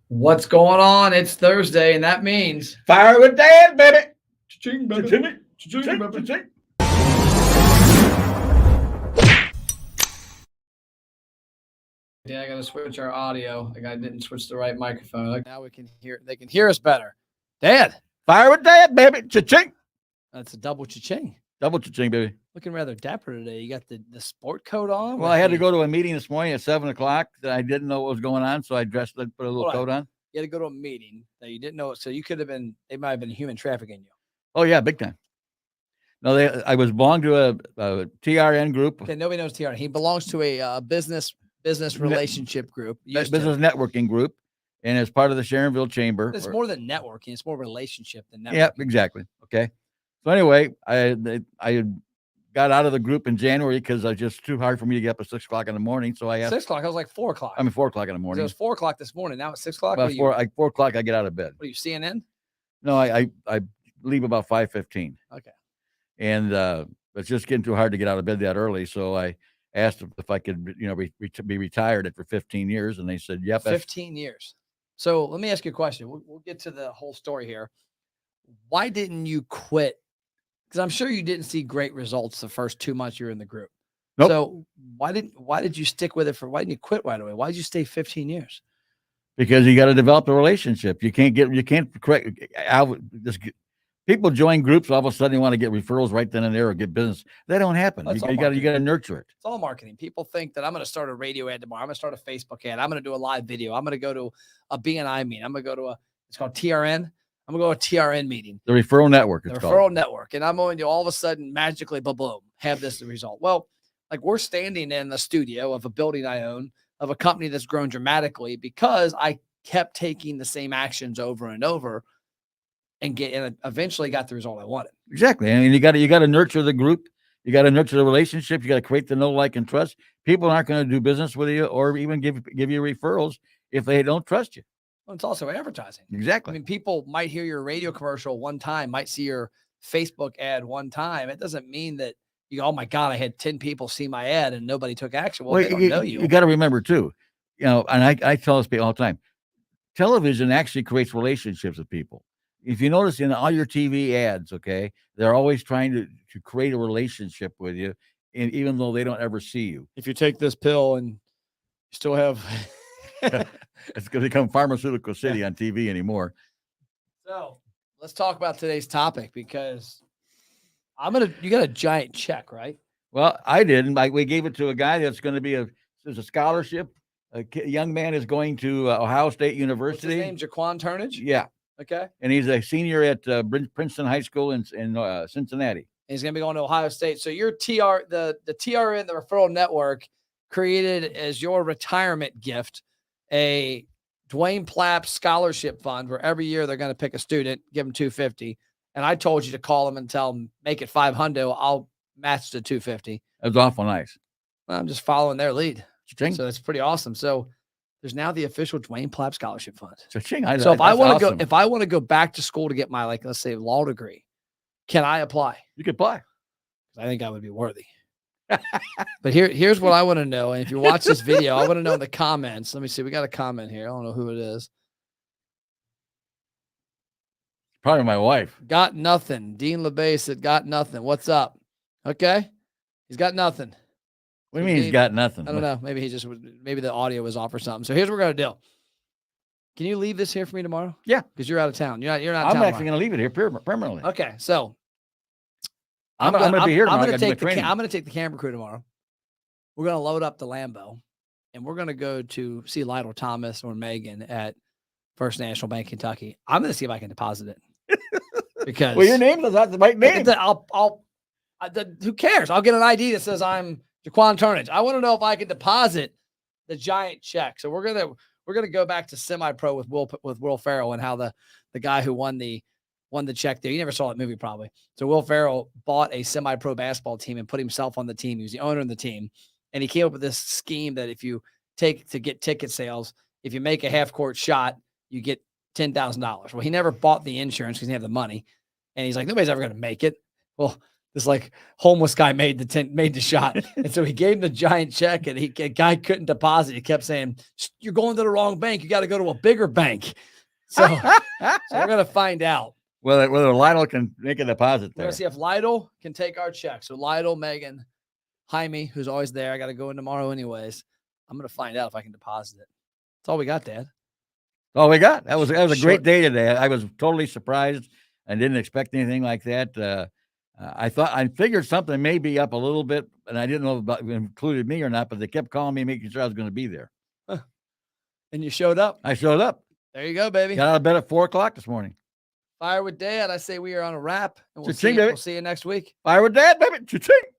What's going on? It's Thursday, and that means Fire with Dad, baby. cha-ching, baby. Cha-ching, Cha-ching, baby. cha-ching. Yeah, I gotta switch our audio. Like I didn't switch the right microphone. Like, now we can hear. They can hear us better. Dad, Fire with Dad, baby. Cha-ching. that's a double cha-ching. Double cha-ching, baby. Looking rather dapper today. You got the sport coat on. Well, I had to go to a meeting this morning at 7 o'clock that I didn't know what was going on, so I dressed, put a little Hold on. coat on. You had to go to a meeting that you didn't know. So you could have been. They might have been human trafficking you. Oh, yeah, big time. No, I was belonged to a TRN group, Okay, nobody knows TR. He belongs to a business relationship group. Used to. business networking group, and as part of the Sharonville Chamber. It's more than networking. It's more relationship than networking. Yeah, exactly. Okay. So anyway, I got out of the group in January because it was just too hard for me to get up at 6 o'clock in the morning. So I asked. 6 o'clock. I was like 4 o'clock. I mean, 4 o'clock in the It morning. was 4 o'clock this morning. Now it's 6 o'clock. About 4 o'clock, I get out of bed. What are you, CNN? No, I leave about 5:15. Okay. And it's just getting too hard to get out of bed that early. So I asked if I could, be retired after 15 years, and they said, "Yep." 15 years. So let me ask you a question. We'll get to the whole story here. Why didn't you quit? Because I'm sure you didn't see great results the first 2 months you were in the group. Nope. So why did you stick with it why didn't you quit right away? Why did you stay 15 years? Because you got to develop a relationship. You can't correct. People join groups, all of a sudden they want to get referrals right then and there or get business. That don't happen. That's all You got to nurture it. It's all marketing. People think that I'm going to start a radio ad tomorrow. I'm going to start a Facebook ad. I'm going to do a live video. I'm going to go to a BNI meeting. I'm going to go to it's called TRN. I'm going to go to a TRN meeting. The referral network. The referral network. And I'm going to all of a sudden magically, boom, have this result. Well, like we're standing in the studio of a building I own of a company that's grown dramatically because I kept taking the same actions over and over and eventually got the result I wanted. Exactly. And you got to nurture the group. You got to nurture the relationship. You got to create the know, like, and trust. People aren't going to do business with you or even give you referrals if they don't trust you. Well, it's also advertising. Exactly. I mean, people might hear your radio commercial one time, might see your Facebook ad one time. It doesn't mean that you go, oh my God, I had 10 people see my ad and nobody took action. Well, they don't know you. You got to remember too, and I tell this all the time, television actually creates relationships with people. If you notice in all your TV ads, okay, they're always trying to create a relationship with you, and even though they don't ever see you. If you take this pill and you still have it's going to become Pharmaceutical City on TV anymore. So let's talk about today's topic because you got a giant check, right? Well, I didn't. We gave it to a guy that's going to be there's a scholarship. A young man is going to Ohio State University. What's his name? Jaquan Turnage? Yeah. Okay. And he's a senior at Princeton High School in Cincinnati. And he's going to be going to Ohio State. So your the TRN, the referral network, created as your retirement gift a Dwayne Plapp scholarship fund where every year they're going to pick a student, give them $250. And I told you to call them and tell them, make it $500. I'll match the $250. That's awful nice. Well, I'm just following their lead. Cha-ching. So that's pretty awesome. So there's now the official Dwayne Plapp scholarship fund. Cha-ching. So if I want to go back to school to get my, like, let's say law degree, can I apply? You can apply. I think I would be worthy. But here's what I want to know. And if you watch this video, I want to know in the comments. Let me see. We got a comment here. I don't know who it is. Probably my wife. Got nothing. Dean LeBay said, got nothing. What's up? Okay. He's got nothing. What do you mean he's got nothing? I don't know. Maybe maybe the audio was off or something. So here's what we're going to do. Can you leave this here for me tomorrow? Yeah. Because you're out of town. You're not. I'm actually going to leave it here permanently. Okay. So I'm going to be here tomorrow. I'm going to take the camera crew tomorrow. We're going to load up the Lambo, and we're going to go to see Lionel Thomas or Megan at First National Bank, Kentucky. I'm going to see if I can deposit it. Because well, your name is not the right name. Who cares? I'll get an ID that says I'm Jaquan Turnage. I want to know if I can deposit the giant check. So we're gonna go back to semi-pro with Will Ferrell and how the guy who won the check there. You never saw that movie probably. So Will Ferrell bought a semi-pro basketball team and put himself on the team. He was the owner of the team, and he came up with this scheme that if you get ticket sales, if you make a half-court shot, you get $10,000. Well, he never bought the insurance because he didn't have the money. And he's like, nobody's ever going to make it. Well, this like homeless guy made the shot. And so he gave him the giant check and a guy couldn't deposit. He kept saying, "You're going to the wrong bank. You got to go to a bigger bank." So, we're going to find out. Whether Lytle can make a deposit We're there. going to see if Lytle can take our check. So Lytle, Megan, Jaime, who's always there. I got to go in tomorrow anyways. I'm going to find out if I can deposit it. That's all we got, Dad. Oh, we got that was a Short. great day today. I was totally surprised. I didn't expect anything like that. I figured something may be up a little bit, and I didn't know about it included me or not. But they kept calling me, making sure I was going to be there. And you showed up. I showed up. There you go, baby. Got out of bed at 4:00 this morning. Fire with Dad. I say we are on a wrap, and Cha-ching, we'll baby. see you next week. Fire with Dad, baby. Cha-ching.